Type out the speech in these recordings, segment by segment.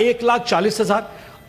1,40,000,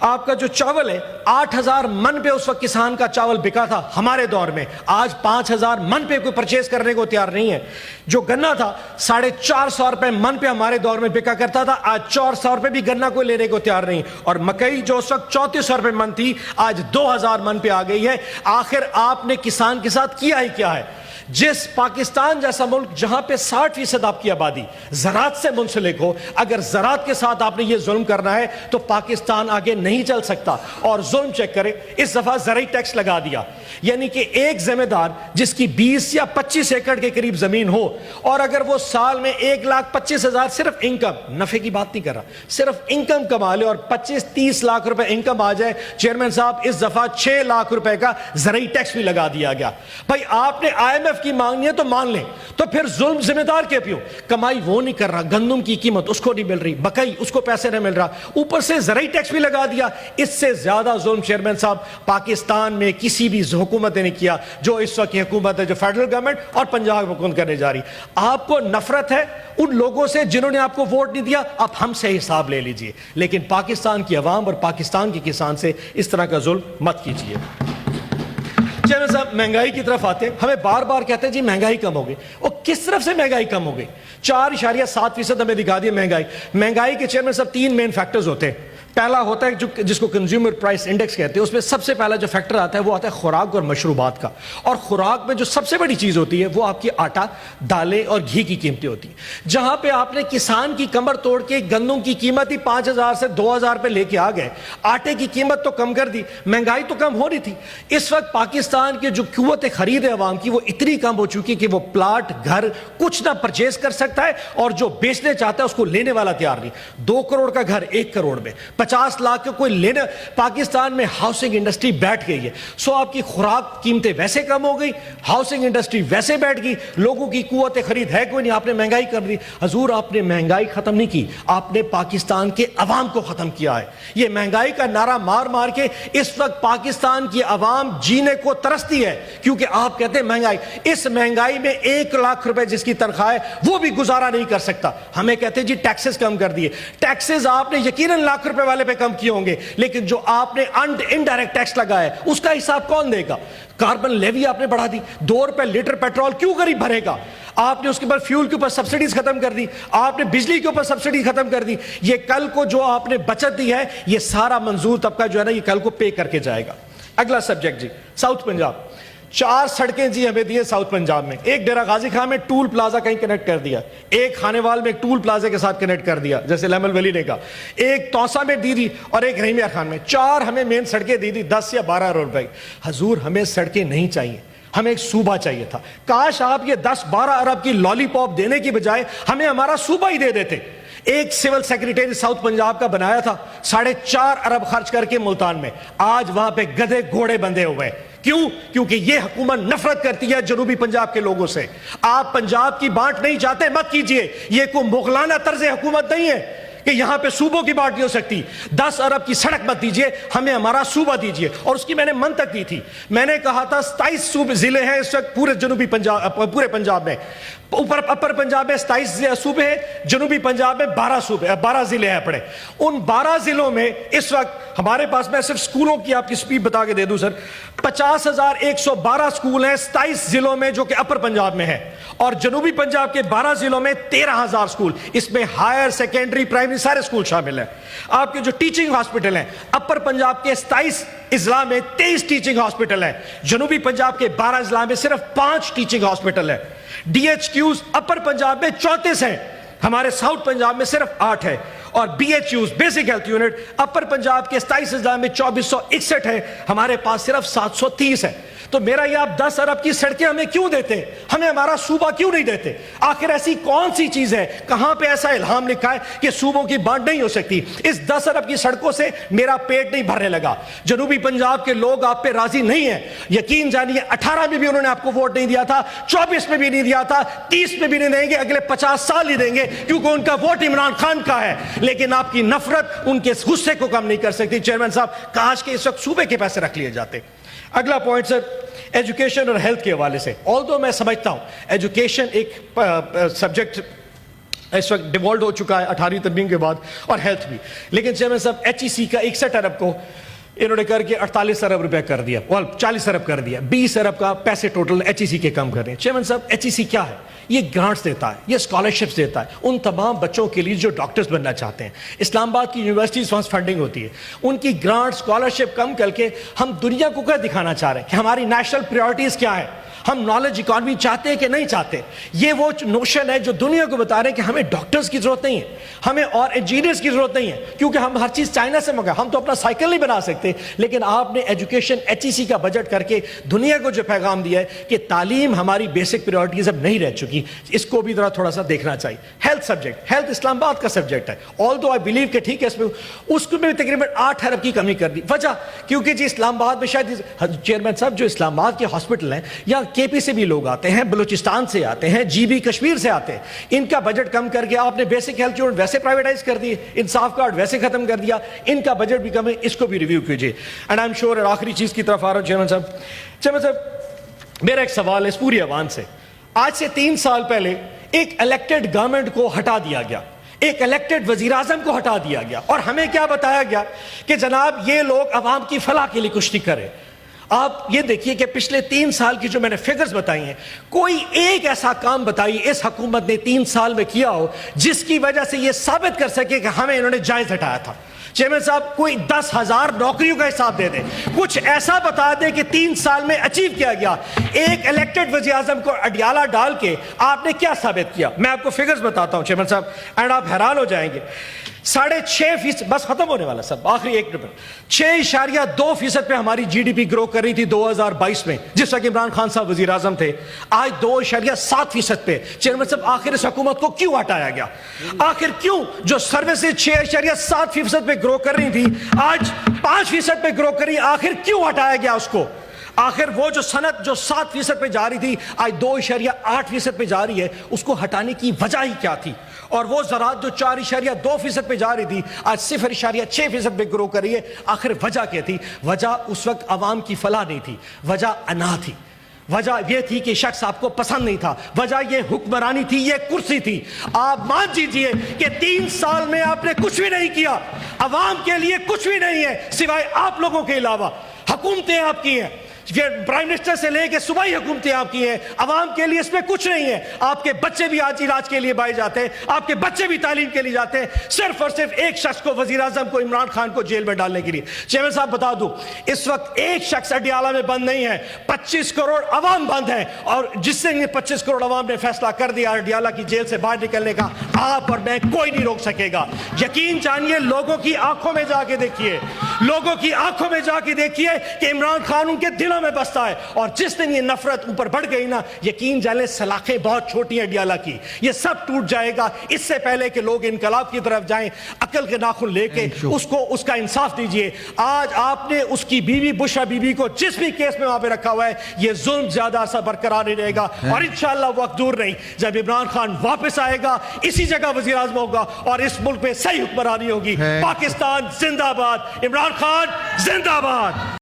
آپ کا جو چاول ہے 8,000 من پہ اس وقت کسان کا چاول بکا تھا ہمارے دور میں, آج 5,000 من پہ کوئی پرچیز کرنے کو تیار نہیں ہے. جو گنا تھا 450 روپے من پہ ہمارے دور میں بکا کرتا تھا, آج 400 روپے بھی گنا کوئی لینے کو تیار نہیں. اور مکئی جو اس وقت 3400 روپے من تھی, آج 2,000 من پہ آ گئی ہے. آخر آپ نے کسان کے ساتھ کیا ہی کیا ہے؟ جس پاکستان جیسا ملک جہاں پہ 60% آپ کی آبادی زراعت سے منسلک ہو, اگر زراعت کے ساتھ آپ نے یہ ظلم کرنا ہے تو پاکستان آگے نہیں چل سکتا. اور ظلم چیک کریں, اس دفعہ زرعی ٹیکس لگا دیا, یعنی کہ ایک ذمہ دار جس کی 20 یا 25 ایکڑ کے قریب زمین ہو, اور اگر وہ سال میں 1,25,000 صرف انکم, نفع کی بات نہیں کر رہا, صرف انکم کما لے اور 25-30 لاکھ روپے انکم آ جائے, چیئرمین صاحب اس دفعہ 6 لاکھ روپے کا زرعی ٹیکس بھی لگا دیا گیا. بھائی آپ نے IMF کی مانگنی ہے تو مان لیں, تو پھر ظلم ذمہ دار کے پیو. کمائی وہ نہیں کر رہا, گندم کی قیمت اس کو نہیں مل رہی, مکئی اس کو پیسے نہیں مل رہا, اوپر سے زرعی ٹیکس بھی لگا دیا. اس سے زیادہ ظلم چیئرمین صاحب پاکستان میں کسی بھی حکومت نے کیا جو اس وقت کی حکومت ہے, جو فیڈرل گورنمنٹ اور پنجاب حکومت کرنے جا رہی. آپ کو نفرت ہے ان لوگوں سے جنہوں نے آپ کو ووٹ نہیں دیا, آپ ہم سے حساب لے لیجئے, لیکن پاکستان کی عوام اور پاکستان کے کسان سے اس طرح کا ظلم مت کیجئے. چیئرمین صاحب مہنگائی کی طرف آتے ہیں, ہمیں بار بار کہتے ہیں جی مہنگائی کم ہو گئی. اور کس طرف سے مہنگائی کم ہو گئی؟ 4.7% ہمیں دکھا دی مہنگائی. مہنگائی کے چیئرمین صاحب 3 مین فیکٹرز ہوتے ہیں. پہلا ہوتا ہے جس کو کنزیومر پرائس انڈیکس کہتے ہیں, اس میں سب سے پہلا جو فیکٹر آتا ہے وہ آتا ہے خوراک اور مشروبات کا. اور خوراک میں جو سب سے بڑی چیز ہوتی ہے وہ آپ کی آٹا, دالیں اور گھی کی قیمتیں ہوتی ہیں. جہاں پہ آپ نے کسان کی کمر توڑ کے گندم کی قیمت ہی 5,000 سے 2,000 پہ لے کے آ گئے, آٹے کی قیمت تو کم کر دی, مہنگائی تو کم ہو رہی تھی. اس وقت پاکستان کی جو قوت خرید ہے عوام کی وہ اتنی کم ہو چکی کہ وہ پلاٹ, گھر کچھ نہ پرچیز کر سکتا ہے, اور جو بیچنے چاہتا ہے اس کو لینے والا تیار نہیں. 2 کروڑ کا گھر 1 کروڑ میں, 50 لاکھ کے کوئی لینا. پاکستان میں ہاؤسنگ انڈسٹری بیٹھ گئی ہے. سو آپ کی خوراک قیمتیں ویسے کم ہو گئی, ہاؤسنگ انڈسٹری ویسے بیٹھ گئی, لوگوں کی قوت خرید ہے کوئی نہیں, آپ نے مہنگائی کر دی. حضور آپ نے مہنگائی ختم نہیں کی, آپ نے پاکستان کے عوام کو ختم کیا ہے. یہ مہنگائی کا نعرہ مار مار کے اس وقت پاکستان کی عوام جینے کو ترستی ہے, کیونکہ آپ کہتے ہیں مہنگائی. اس مہنگائی میں 1 لاکھ روپے جس کی تنخواہ ہے وہ بھی گزارا نہیں کر سکتا. ہمیں کہتے ہیں جی ٹیکسز کم کر دیے. ٹیکسز آپ نے یقیناً لاکھ روپے والے پہ کم کیے ہوں گے, لیکن جو آپ نے انڈائریکٹ ٹیکس لگایا ہے اس کا حساب کون دے گا؟ کاربن لیوی آپ نے بڑھا دی, 2 روپے لیٹر پیٹرول کیوں غریب بھرے گا؟ آپ نے اس کے بعد فیول کے اوپر سبسڈیز ختم کر دی, آپ نے بجلی کے اوپر سبسڈی ختم کر دی. یہ کل کو جو آپ نے بچت دی ہے یہ سارا منظور طبقہ جو ہے نا یہ کل کو پے کر کے جائے گا. اگلا سبجیکٹ جی ساؤتھ پنجاب. 4 سڑکیں جی ہمیں دی ساؤتھ پنجاب میں. ایک ڈیرہ غازی خان میں ٹول پلازا کہیں کنیکٹ کر دیا, ایک خانیوال میں ایک ٹول پلازا کے ساتھ کنیکٹ کر دیا جیسے لیمل ویلی نے کہا, ایک توسا میں دی اور ایک رحیمیہ خان میں. 4 ہمیں مین سڑکیں دی 10 یا 12 کروڑ روپے. حضور ہمیں سڑکیں نہیں چاہیے, ہمیں ایک صوبہ چاہیے تھا. کاش آپ یہ 10-12 ارب کی لالی پاپ دینے کی بجائے ہمیں ہمارا صوبہ ہی دے دیتے. ایک سول سیکریٹری ساؤتھ پنجاب کا بنایا تھا 4.5 ارب خرچ کر کے ملتان میں, آج وہاں پہ گدھے گھوڑے بندھے ہوئے. کیوں؟ کیونکہ یہ حکومت نفرت کرتی ہے جنوبی پنجاب کے لوگوں سے. آپ پنجاب کی بانٹ نہیں چاہتے مت کیجئے, یہ کوئی مغلانہ طرز حکومت نہیں ہے کہ یہاں پہ صوبوں کی بانٹ نہیں ہو سکتی. 10 ارب کی سڑک مت دیجئے, ہمیں ہمارا صوبہ دیجئے. اور اس کی میں نے منطق دی تھی, میں نے کہا تھا 27 صوبے ضلع ہیں اس وقت پورے جنوبی پنجاب, پورے پنجاب میں. اوپر اپر پنجاب میں 27 صوبے ہیں, جنوبی پنجاب میں 12 ضلع ہیں پڑے. ان 12 ضلعوں میں اس وقت ہمارے پاس, میں صرف سکولوں کی آپ کی سپیڈ بتا کے دے دوں سر, 50,112 سکول ہیں 27 ضلعوں میں جو کہ اپر پنجاب میں ہے, اور جنوبی پنجاب کے 12 ضلعوں میں 13,000 سکول, اس میں ہائر سیکنڈری پرائمری سارے سکول شامل ہیں. آپ کے جو ٹیچنگ ہاسپٹل ہیں اپر پنجاب کے 27 اضلاع میں 23 ٹیچنگ ہاسپٹل ہیں, جنوبی پنجاب کے 12 اضلاع میں صرف 5 ٹیچنگ ہاسپٹل ہیں. ڈی ایچ کیوز اپر پنجاب میں 34 ہیں, ہمارے ساؤتھ پنجاب میں صرف 8 ہے. اور B H Us basic health unit upper Punjab کے 27 اضلاع میں 2461 ہیں, ہمارے پاس صرف 730 ہے. تو میرا یہ آپ 10 ارب کی سڑکیں ہمیں کیوں دیتے ہیں, ہمیں ہمارا صوبہ کیوں نہیں دیتے؟ آخر ایسی کون سی چیز ہے, کہاں پہ ایسا الہام لکھا ہے کہ صوبوں کی بانٹ نہیں ہو سکتی؟ اس 10 ارب کی سڑکوں سے میرا پیٹ نہیں بھرنے لگا. جنوبی پنجاب کے لوگ آپ پہ راضی نہیں ہیں, یقین جانیے. 18 میں بھی انہوں نے آپ کو ووٹ نہیں دیا تھا, 24 میں بھی نہیں دیا تھا, 30 میں بھی نہیں دیں گے, اگلے 50 سال نہیں دیں گے, کیونکہ ان کا ووٹ عمران خان کا ہے. لیکن آپ کی نفرت ان کے غصے کو کم نہیں کر سکتی. چیئرمین صاحب کاش کے اس وقت صوبے کے پیسے رکھ لیے جاتے. اگلا پوائنٹ سر ایجوکیشن اور ہیلتھ کے حوالے سے. آلدو میں سمجھتا ہوں ایجوکیشن ایک سبجیکٹ اس وقت ڈیوالڈ ہو چکا ہے 18ویں ترمیم کے بعد، اور ہیلتھ بھی. لیکن چیئرمین صاحب HEC کا 61 ارب کو انہوں نے کر کے 48 ارب روپے کر دیا، 40 ارب کر دیا، 20 ارب کا پیسے ٹوٹل HEC کے کم کر رہے ہیں. چیئرمین صاحب HEC کیا ہے؟ یہ گرانٹس دیتا ہے، یہ اسکالرشپس دیتا ہے ان تمام بچوں کے لیے جو ڈاکٹرز بننا چاہتے ہیں. اسلام آباد کی یونیورسٹیز وہاں فنڈنگ ہوتی ہے، ان کی گرانٹ اسکالرشپ کم کر کے ہم دنیا کو کیا دکھانا چاہ رہے ہیں کہ ہماری نیشنل پریورٹیز کیا ہے، ہم نالج اکانومی چاہتے ہیں کہ نہیں چاہتے. یہ وہ نوشن ہے جو دنیا کو بتا رہے ہیں کہ ہمیں ڈاکٹرز کی ضرورت نہیں ہے، ہمیں اور انجینئرز کی ضرورت نہیں ہے، کیونکہ ہم ہر چیز چائنا سے منگا. ہم تو اپنا سائیکل نہیں بنا سکتے، لیکن آپ نے ایجوکیشن HEC کا بجٹ کر کے دنیا کو جو پیغام دیا ہے کہ تعلیم ہماری بیسک پریورٹیز اب نہیں رہ چکی، اس کو بھی ذرا تھوڑا سا دیکھنا چاہیے. ہیلتھ سبجیکٹ، ہیلتھ اسلام آباد کا سبجیکٹ ہے، آلدو آئی بلیو کہ ٹھیک ہے اس کو بھی تقریباً 8 ارب کی کمی کر دی. وجہ کیونکہ جی اسلام آباد میں شاید چیئرمین صاحب جو اسلام آباد کے ہاسپٹل ہیں یا KP سے بھی لوگ آتے ہیں، بلوچستان سے آتے ہیں، GB کشمیر سے آتے ہیں، ان کا بجٹ کم کر کے آپ نے بیسک ہیلتھ یونٹ ویسے پرائیویٹائز کر دی، انصاف کارڈ ویسے ختم کر دیا، ان کا بجٹ بھی کم ہے، اس کو بھی ریویو کیجیے. اینڈ آئی ایم شیور، آخری چیز کی طرف آ رہا ہوں چیئرمین صاحب میرا ایک سوال ہے اس پوری عوام سے. آج سے 3 سال پہلے ایک الیکٹڈ گورنمنٹ کو ہٹا دیا گیا، ایک الیکٹڈ وزیر اعظم کو ہٹا دیا گیا، اور ہمیں کیا بتایا گیا کہ جناب یہ لوگ عوام کی فلاح کے لیے کچھ نہیں کرے. آپ یہ دیکھیے کہ پچھلے 3 سال کی جو میں نے فگرز بتائی ہیں، کوئی ایک ایسا کام بتائی اس حکومت نے 3 سال میں کیا ہو جس کی وجہ سے یہ ثابت کر سکے کہ ہمیں انہوں نے جائز ہٹایا تھا. چیئرمین صاحب کوئی 10,000 نوکریوں کا حساب دے دیں، کچھ ایسا بتا دیں کہ 3 سال میں اچیو کیا گیا. ایک الیکٹڈ وزیر اعظم کو اڈیالہ ڈال کے آپ نے کیا ثابت کیا؟ میں آپ کو فگرز بتاتا ہوں چیئرمین صاحب، اینڈ آپ حیران ہو جائیں گے. 6.5%، بس ختم ہونے والا سب، آخری 1%، 6.2% پہ ہماری GDP گرو کر رہی تھی 2022 میں جس وقت عمران خان صاحب وزیر اعظم تھے. آج 2.7% پہ. چیئرمین صاحب آخر اس حکومت کو کیوں ہٹایا گیا؟ آخر کیوں جو سروسز 6.7% پہ گرو کر رہی تھی آج 5% پہ گرو کر رہی، آخر کیوں ہٹایا گیا اس کو؟ آخر وہ جو صنعت جو 7% پہ جا رہی تھی آج 2.8% پہ جا رہی ہے، اس کو ہٹانے کی وجہ ہی کیا تھی؟ اور وہ زراعت جو 4.2% پہ جا رہی تھی آج 0.6% پہ گرو کر رہی ہے، آخر وجہ کیا تھی؟ وجہ اس وقت عوام کی فلاح نہیں تھی، وجہ انا تھی، وجہ یہ تھی کہ شخص آپ کو پسند نہیں تھا، وجہ یہ حکمرانی تھی، یہ کرسی تھی. آپ مان جیجئے کہ 3 سال میں آپ نے کچھ بھی نہیں کیا، عوام کے لیے کچھ بھی نہیں ہے سوائے آپ لوگوں کے علاوہ. حکومتیں آپ کی ہیں، پرائم منسٹر سے لے کے صوبائی حکومتیں آپ کی ہیں، عوام کے لیے اس میں کچھ نہیں ہے. آپ کے بچے بھی آج علاج کے لیے بھائی جاتے ہیں، آپ کے بچے بھی تعلیم کے لیے جاتے ہیں، صرف اور صرف ایک شخص کو، وزیر اعظم کو، عمران خان کو جیل میں ڈالنے کے لیے. چیئرمین صاحب بتا دوں، اس وقت ایک شخص اڈیالہ میں بند نہیں ہے، 25 کروڑ عوام بند ہیں، اور جس سے یہ 25 کروڑ عوام نے فیصلہ کر دیا اڈیالہ کی جیل سے باہر نکلنے کا، آپ اور میں کوئی نہیں روک سکے گا. یقین جانیے، لوگوں کی آنکھوں میں جا کے دیکھیے، لوگوں کی آنکھوں میں جا کے دیکھیے کہ عمران خان ان کے دلوں میں بستا ہے. اور جس دن یہ نفرت اوپر بڑھ گئی نا، یقین جانیں سلاخیں بہت چھوٹی ہیں اڈیالہ کی، یہ سب ٹوٹ جائے گا. اس سے پہلے کہ لوگ انقلاب کی طرف جائیں، عقل کے ناخن لے کے اس کو اس کا انصاف دیجئے. آج آپ نے اس کی بیوی بشرا بی بی کو جس بھی کیس میں وہاں پہ رکھا ہوا ہے، یہ ظلم زیادہ عرصہ برقرار نہیں رہے گا، اور انشاءاللہ وقت دور نہیں جب عمران خان واپس آئے گا، اسی جگہ وزیر اعظم ہوگا اور اس ملک میں صحیح حکمرانی ہوگی. پاکستان زندہ باد، عمران خان زندہ باد.